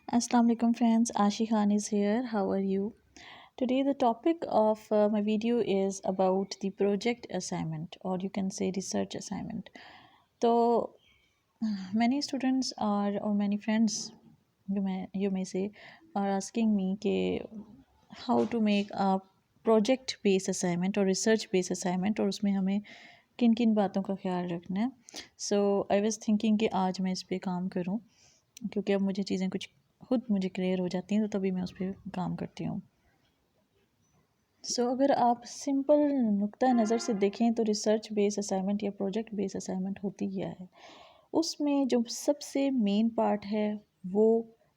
Assalamu alaikum friends, Ashi Khan is here. How are you? Today the topic of my video is about the project assignment, or you can say research assignment. So many students are, or many friends you may say, are asking me ke how to make a project based assignment or research based assignment और उसमें हमें किन किन बातों का ख्याल रखना है. सो आई वाज थिंकिंग कि आज मैं इस पे काम करूं, क्योंकि अब मुझे चीज़ें कुछ खुद मुझे क्लियर हो जाती हैं, तो तभी मैं उस पर काम करती हूँ. अगर आप सिंपल नुक्ता नज़र से देखें तो रिसर्च बेस असाइनमेंट या प्रोजेक्ट बेस असाइनमेंट होती क्या है. उसमें जो सबसे मेन पार्ट है वो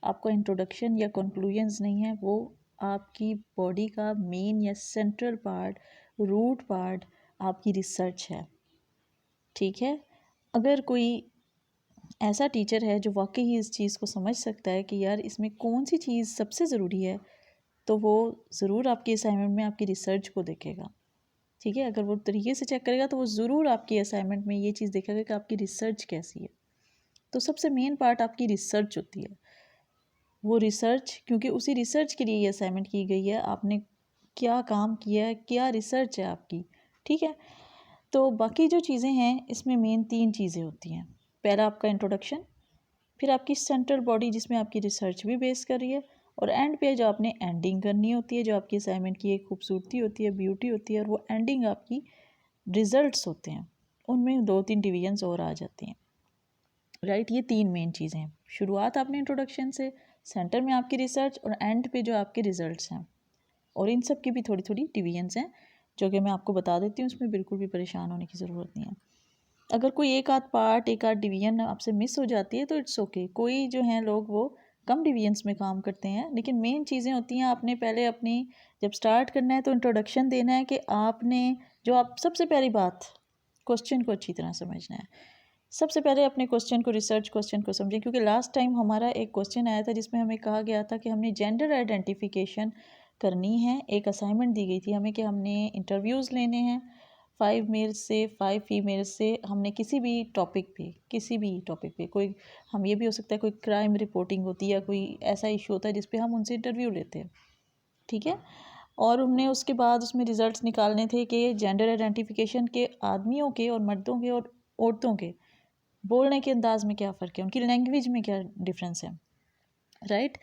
आपका इंट्रोडक्शन या कंक्लूजन्स नहीं है, वो आपकी बॉडी का मेन या सेंट्रल पार्ट, रूट पार्ट आपकी रिसर्च है. ठीक है. अगर कोई ऐसा टीचर है जो वाकई ही इस चीज़ को समझ सकता है कि यार इसमें कौन सी चीज़ सबसे ज़रूरी है, तो वो ज़रूर आपकी असाइनमेंट में आपकी रिसर्च को देखेगा. ठीक है. अगर वो तरीके से चेक करेगा तो वो ज़रूर आपकी असाइनमेंट में ये चीज़ देखेगा कि आपकी रिसर्च कैसी है. तो सबसे मेन पार्ट आपकी रिसर्च होती है. वो रिसर्च, क्योंकि उसी रिसर्च के लिए ये असाइनमेंट की गई है, आपने क्या काम किया है, क्या रिसर्च है आपकी. ठीक है. तो बाकी जो चीज़ें हैं इसमें मेन 3 चीज़ें होती हैं. पहला आपका इंट्रोडक्शन, फिर आपकी सेंट्रल बॉडी जिसमें आपकी रिसर्च भी बेस कर रही है, और एंड पे जो आपने एंडिंग करनी होती है, जो आपकी असाइनमेंट की एक खूबसूरती होती है, ब्यूटी होती है, और वो एंडिंग आपकी रिजल्ट्स होते हैं. उनमें 2-3 डिवीजन्स और आ जाती हैं. राइट. ये 3 मेन चीज़ें हैं. शुरुआत आपने इंट्रोडक्शन से, सेंटर में आपकी रिसर्च, और एंड पे जो आपके रिजल्ट्स हैं. और इन सब की भी थोड़ी थोड़ी डिवीजन्स हैं जो कि मैं आपको बता देती हूँ. उसमें बिल्कुल भी परेशान होने की ज़रूरत नहीं है. अगर कोई एक आध पार्ट, एक आध डिवीजन आपसे मिस हो जाती है तो इट्स ओके. कोई जो हैं लोग वो कम डिवीजन्स में काम करते हैं, लेकिन मेन चीज़ें होती हैं. आपने पहले अपनी जब स्टार्ट करना है तो इंट्रोडक्शन देना है कि आपने जो आप सबसे पहली बात क्वेश्चन को अच्छी तरह समझना है. सबसे पहले अपने क्वेश्चन को, रिसर्च क्वेश्चन को समझें, क्योंकि लास्ट टाइम हमारा एक क्वेश्चन आया था जिसमें हमें कहा गया था कि हमने जेंडर आइडेंटिफिकेशन करनी है. एक असाइनमेंट दी गई थी हमें कि हमने इंटरव्यूज़ लेने हैं 5 मेल से 5 फीमेल से. हमने किसी भी टॉपिक पे कोई, हम ये भी हो सकता है कोई क्राइम रिपोर्टिंग होती है या कोई ऐसा इशू होता है जिस पे हम उनसे इंटरव्यू लेते हैं. ठीक है. और हमने उसके बाद उसमें रिजल्ट्स निकालने थे कि जेंडर आइडेंटिफिकेशन के आदमियों के और मर्दों के और औरतों के बोलने के अंदाज में क्या फ़र्क है, उनकी लैंग्वेज में क्या डिफरेंस है. राइट.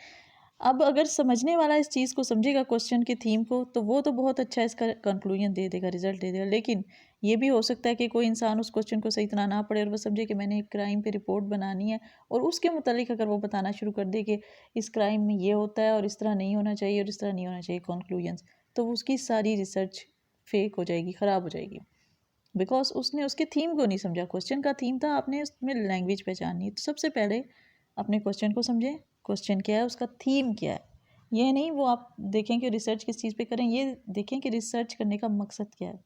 अब अगर समझने वाला इस चीज़ को समझेगा, क्वेश्चन के थीम को, तो वो तो बहुत अच्छा इसका कंक्लूजन दे देगा, रिजल्ट दे देगा. लेकिन ये भी हो सकता है कि कोई इंसान उस क्वेश्चन को सही तरह ना पढ़े और वो समझे कि मैंने एक क्राइम पे रिपोर्ट बनानी है, और उसके मुतालिक अगर वो बताना शुरू कर दे कि इस क्राइम में ये होता है और इस तरह नहीं होना चाहिए और इस तरह नहीं होना चाहिए कंक्लूजन्स, तो उसकी सारी रिसर्च फेक हो जाएगी, ख़राब हो जाएगी. बिकॉज उसने उसके थीम को नहीं समझा. क्वेश्चन का थीम था, आपने उसमें लैंग्वेज पहचाननी है. तो सबसे पहले अपने क्वेश्चन को समझें. क्वेश्चन क्या है, उसका थीम क्या है. ये नहीं वो आप देखें कि रिसर्च किस चीज़ पे करें, ये देखें कि रिसर्च करने का मकसद क्या है.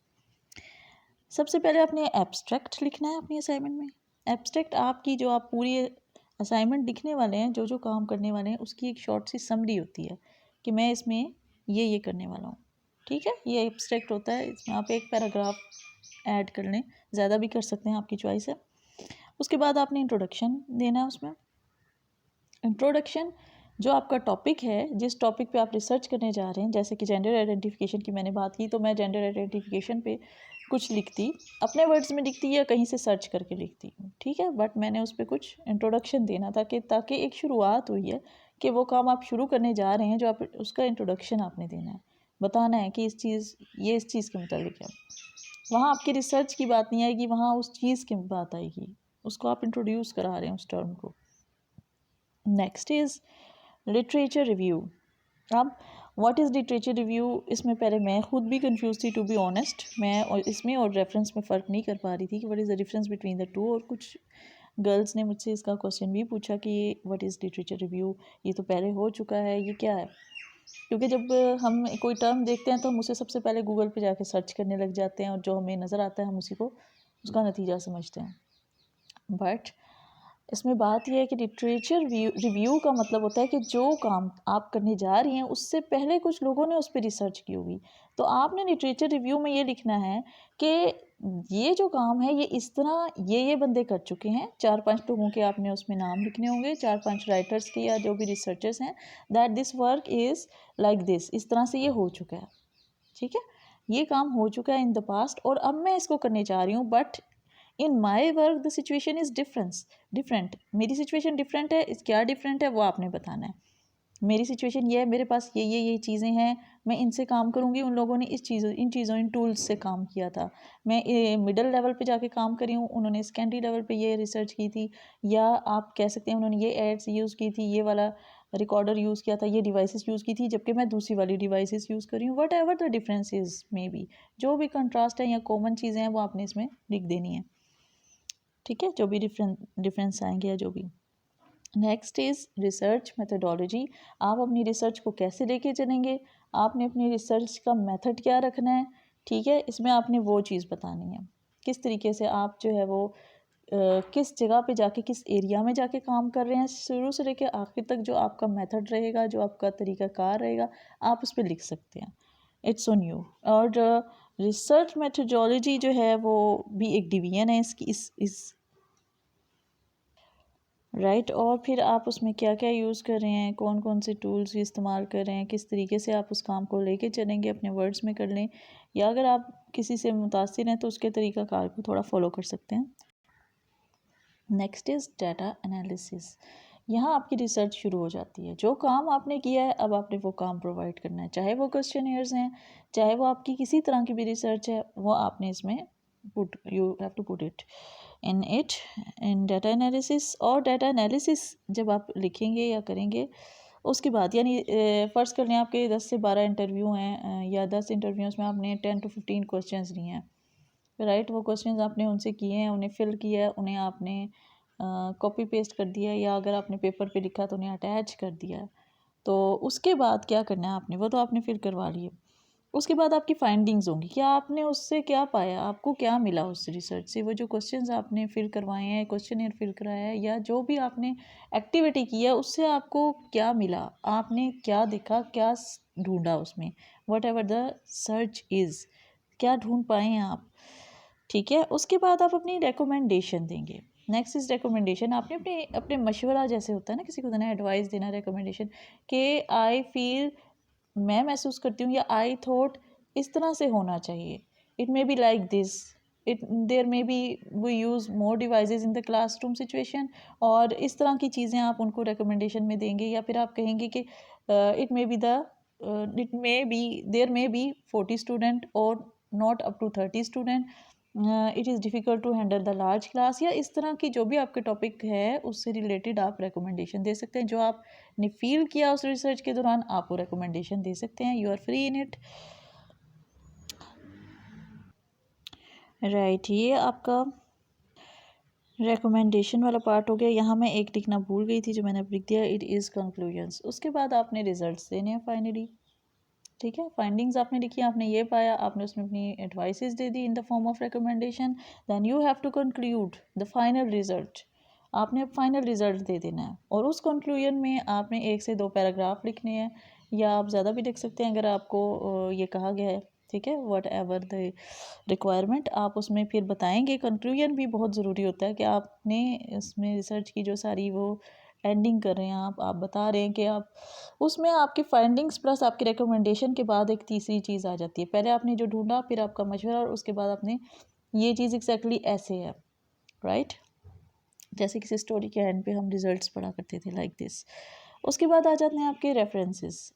सबसे पहले आपने एब्स्ट्रैक्ट लिखना है अपनी असाइनमेंट में. एब्स्ट्रैक्ट आपकी जो आप पूरी असाइनमेंट लिखने वाले हैं, जो जो काम करने वाले हैं, उसकी एक शॉर्ट सी समरी होती है कि मैं इसमें ये करने वाला हूँ. ठीक है. ये एब्स्ट्रैक्ट होता है. इसमें आप एक पैराग्राफ ऐड कर लें, ज़्यादा भी कर सकते हैं, आपकी चॉइस है. उसके बाद आपने इंट्रोडक्शन देना है. उसमें इंट्रोडक्शन जो आपका टॉपिक है, जिस टॉपिक पे आप रिसर्च करने जा रहे हैं, जैसे कि जेंडर आइडेंटिफिकेशन की मैंने बात की, तो मैं जेंडर आइडेंटिफिकेशन पे कुछ लिखती, अपने वर्ड्स में लिखती या कहीं से सर्च करके लिखती. ठीक है. बट मैंने उस पर कुछ इंट्रोडक्शन देना था कि ताकि एक शुरुआत हुई है कि वो काम आप शुरू करने जा रहे हैं, जो आप उसका इंट्रोडक्शन आपने देना है, बताना है कि इस चीज़ के मुताबिक है. वहाँ आपकी रिसर्च की बात नहीं आएगी, वहाँ उस चीज़ की बात आएगी. उसको आप इंट्रोड्यूस करा रहे हैं, उस टर्म को. Next is literature review. अब व्हाट इज़ लिटरेचर रिव्यू, इसमें पहले मैं खुद भी कंफ्यूज थी, टू बी ऑनेस्ट. मैं और इसमें और रेफरेंस में फ़र्क नहीं कर पा रही थी कि what is the difference between the two. और कुछ गर्ल्स ने मुझसे इसका क्वेश्चन भी पूछा कि व्हाट इज़ लिटरेचर रिव्यू, ये तो पहले हो चुका है, ये क्या है. क्योंकि जब हम कोई टर्म देखते हैं तो हम उसे सबसे पहले गूगल पे जाके सर्च करने लग जाते हैं, और जो हमें नज़र आता है हम उसी को, उसका नतीजा समझते हैं. बट इसमें बात यह है कि लिटरेचर रिव्यू का मतलब होता है कि जो काम आप करने जा रही हैं उससे पहले कुछ लोगों ने उस पर रिसर्च की होगी। तो आपने लिटरेचर रिव्यू में ये लिखना है कि ये जो काम है ये इस तरह ये बंदे कर चुके हैं, 4-5 लोगों के आपने उसमें नाम लिखने होंगे, 4-5 राइटर्स के या जो भी रिसर्चर्स हैं, that this work is like this, इस तरह से ये हो चुका है। ठीक है, ये काम हो चुका है इन द पास्ट और अब मैं इसको करने जा रही हूँ, but in my work the situation is different, मेरी सिचुएशन डिफरेंट है। इस क्या डिफरेंट है वो आपने बताना है। मेरी सिचुएशन ये है, मेरे पास ये चीज़ें हैं, मैं इनसे काम करूँगी, उन लोगों ने इन टूल्स से काम किया था। मैं मिडल लेवल पे जाके काम करी हूँ, उन्होंने सेकेंडरी लेवल पे ये रिसर्च की थी, या आप कह सकते हैं उन्होंने ये एड्स यूज़ की थी, ये वाला रिकॉर्डर यूज़ किया था, ये डिवाइसेस यूज़ की थी, जबकि मैं दूसरी वाली डिवाइसेस यूज़ कर रही हूँ। What ever the difference is may be, जो भी कंट्रास्ट है या कॉमन चीज़ें हैं वो आपने इसमें लिख देनी है। ठीक है, जो भी डिफरेंस आएंगे या जो भी। Next is research methodology. आप अपनी रिसर्च को कैसे लेके चलेंगे, आपने अपनी रिसर्च का मेथड क्या रखना है। ठीक है, इसमें आपने वो चीज़ बतानी है, किस तरीके से आप जो है वो किस जगह पे जाके, किस एरिया में जाके काम कर रहे हैं, शुरू से लेके आखिर तक जो आपका मेथड रहेगा, जो आपका तरीक़ाकार रहेगा, आप उस पर लिख सकते हैं। It's on you. और रिसर्च मेथडोलॉजी जो है वो भी एक डिवीजन है इसकी, इस राइट। और फिर आप उसमें क्या क्या यूज़ कर रहे हैं, कौन कौन से टूल्स इस्तेमाल कर रहे हैं, किस तरीके से आप उस काम को लेके चलेंगे, अपने वर्ड्स में कर लें, या अगर आप किसी से मुतासिर हैं तो उसके तरीक़ाकार को थोड़ा फॉलो कर सकते हैं। Next is data analysis. यहाँ आपकी रिसर्च शुरू हो जाती है। जो काम आपने किया है अब आपने वो काम प्रोवाइड करना है, चाहे वो क्वेश्चनियर्स हैं, चाहे वो आपकी किसी तरह की भी रिसर्च है, वो आपने इसमें you have to put it in data analysis. और डाटा एनालिसिस जब आप लिखेंगे या करेंगे उसके बाद, यानी फ़र्ज़ कर लें आपके 10 से 12 इंटरव्यू हैं, या 10 इंटरव्यूज़ में आपने 10 to 15 क्वेश्चंस लिए हैं, राइट। वो क्वेश्चंस आपने उनसे किए हैं, उन्हें फिल किया है, उन्हें आपने कॉपी पेस्ट कर दिया है, या अगर आपने पेपर पे लिखा तो उन्हें अटैच कर दिया है। तो उसके बाद क्या करना है आपने, वो तो आपने फिल करवा लिए। उसके बाद आपकी फाइंडिंग्स होंगी, क्या आपने उससे क्या पाया, आपको क्या मिला उस रिसर्च से। वो जो क्वेश्चंस आपने फिल करवाए हैं, क्वेश्चनियर फिल कराया है, या जो भी आपने एक्टिविटी की है उससे आपको क्या मिला, आपने क्या देखा, क्या ढूंढा उसमें, what ever the search is, क्या ढूंढ पाए हैं आप। ठीक है, उसके बाद आप अपनी रिकमेंडेशन देंगे। Next is recommendation. आपने अपने अपने मशवरा, जैसे होता है ना किसी को देना, एडवाइस देना, रिकमेंडेशन, कि आई फील, मैं महसूस करती हूँ, या आई थॉट इस तरह से होना चाहिए, it may be like this, it there may be we use more devices in the classroom situation. और इस तरह की चीज़ें आप उनको रिकमेंडेशन में देंगे, या फिर आप कहेंगे कि it may be there may be 40 student और not up to 30 student, it is difficult to handle the large class, या इस तरह की जो भी आपके टॉपिक है उससे रिलेटेड आप रिकमेंडेशन दे सकते हैं। जो आपने फील किया उस रिसर्च के दौरान आप वो रिकमेंडेशन दे सकते हैं, you are free in it, right. ये आपका रिकमेंडेशन वाला पार्ट हो गया। यहाँ मैं एक लिखना भूल गई थी जो मैंने अब लिख दिया, इट इज़ कंक्लूजन्स। उसके बाद आपने रिजल्ट्स देने हैं फाइनली। ठीक है, फाइंडिंग्स आपने लिखी, आपने ये पाया, आपने उसमें अपनी एडवाइसेस दे दी in the form of recommendation, then you have to conclude the final result. आपने अब फाइनल रिजल्ट दे देना है, और उस कंक्लूजन में आपने 1 से 2 पैराग्राफ लिखने हैं, या आप ज़्यादा भी लिख सकते हैं अगर आपको ये कहा गया है। ठीक है, वट एवर द रिक्वायरमेंट, आप उसमें फिर बताएंगे। कंक्लूजन भी बहुत ज़रूरी होता है कि आपने इसमें रिसर्च की जो सारी वो एंडिंग कर रहे हैं, आप बता रहे हैं कि आप उसमें आपकी फाइंडिंग्स प्लस आपकी रिकमेंडेशन के बाद एक तीसरी चीज़ आ जाती है। पहले आपने जो ढूंढा, फिर आपका मशवरा, और उसके बाद आपने ये चीज़ एग्जैक्टली ऐसे है, राइट। जैसे किसी स्टोरी के एंड पे हम रिजल्ट्स पढ़ा करते थे, लाइक दिस। उसके बाद आ जाते हैं आपके रेफरेंसेस,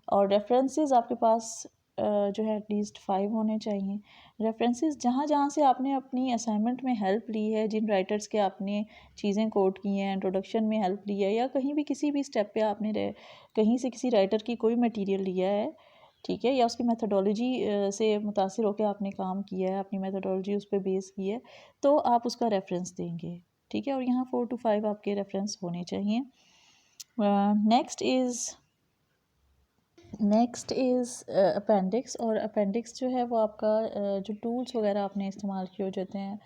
और रेफरेंसेस आपके पास जो है एटलीस्ट 5 होने चाहिए। रेफरेंसेस जहाँ जहाँ से आपने अपनी असाइनमेंट में हेल्प ली है, जिन राइटर्स के आपने चीज़ें कोट की हैं, इंट्रोडक्शन में हेल्प ली है, या कहीं भी किसी भी स्टेप पे आपने कहीं से किसी राइटर की कोई मटेरियल लिया है, ठीक है, या उसकी मेथडोलॉजी से मुतासिर होकर आपने काम किया है, अपनी मेथडोलॉजी उस पर बेस की है, तो आप उसका रेफरेंस देंगे। ठीक है, और यहाँ 4 to 5 आपके रेफरेंस होने चाहिए। Next is appendix. और अपेंडिक्स जो है वो आपका जो टूल्स वगैरह आपने इस्तेमाल किए हो जाते हैं,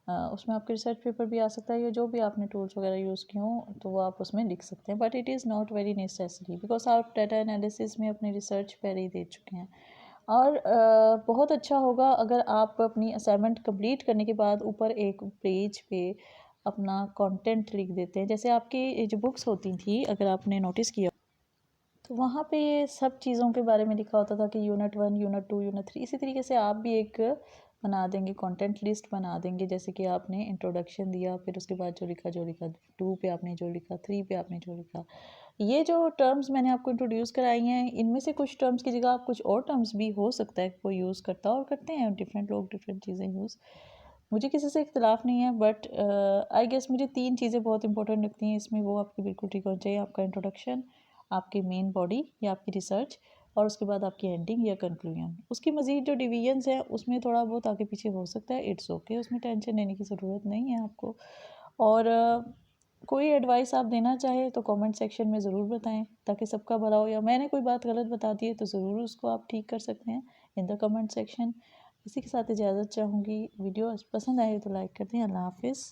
उसमें आपके रिसर्च पेपर भी आ सकता है या जो भी आपने टूल्स वगैरह यूज़ किए हों तो वो आप उसमें लिख सकते हैं, but it is not very necessary because आप डाटा एनालिसिस में अपने रिसर्च पहले ही दे चुके हैं। और बहुत अच्छा होगा अगर आप अपनी असाइनमेंट कंप्लीट करने के बाद ऊपर एक पेज पे अपना कंटेंट लिख देते हैं। जैसे आपकी जो बुक्स होती थी, अगर आपने नोटिस किया तो वहाँ पे ये सब चीज़ों के बारे में लिखा होता था कि यूनिट 1, यूनिट 2, यूनिट 3। इसी तरीके से आप भी एक बना देंगे, कंटेंट लिस्ट बना देंगे। जैसे कि आपने इंट्रोडक्शन दिया, फिर उसके बाद जो लिखा 2 पे आपने जो लिखा, 3 पे आपने जो लिखा। ये जो टर्म्स मैंने आपको इंट्रोड्यूस कराई हैं, इनमें से कुछ टर्म्स की जगह आप कुछ और टर्म्स भी हो सकता है कोई यूज़ करता और करते हैं डिफरेंट लोग डिफरेंट चीज़ें यूज़। मुझे किसी से इख्तिलाफ़ नहीं है, बट आई गेस मुझे 3 चीज़ें बहुत इंपॉर्टेंट लगती हैं इसमें, वो आपकी बिल्कुल ठीक होनी चाहिए। आपका इंट्रोडक्शन, आपकी मेन बॉडी या आपकी रिसर्च, और उसके बाद आपकी एंडिंग या कंक्लूजन। उसकी मज़ीद जो डिवीजन्स हैं उसमें थोड़ा बहुत आगे पीछे हो सकता है, इट्स ओके, उसमें टेंशन लेने की ज़रूरत नहीं है आपको। और कोई एडवाइस आप देना चाहें तो कमेंट सेक्शन में ज़रूर बताएं ताकि सबका भला हो, या मैंने कोई बात गलत बता दी है तो ज़रूर उसको आप ठीक कर सकते हैं इन द कमेंट सेक्शन। इसी के साथ इजाज़त चाहूँगी। वीडियो पसंद आए तो लाइक कर दें। अल्लाह हाफ़िज़।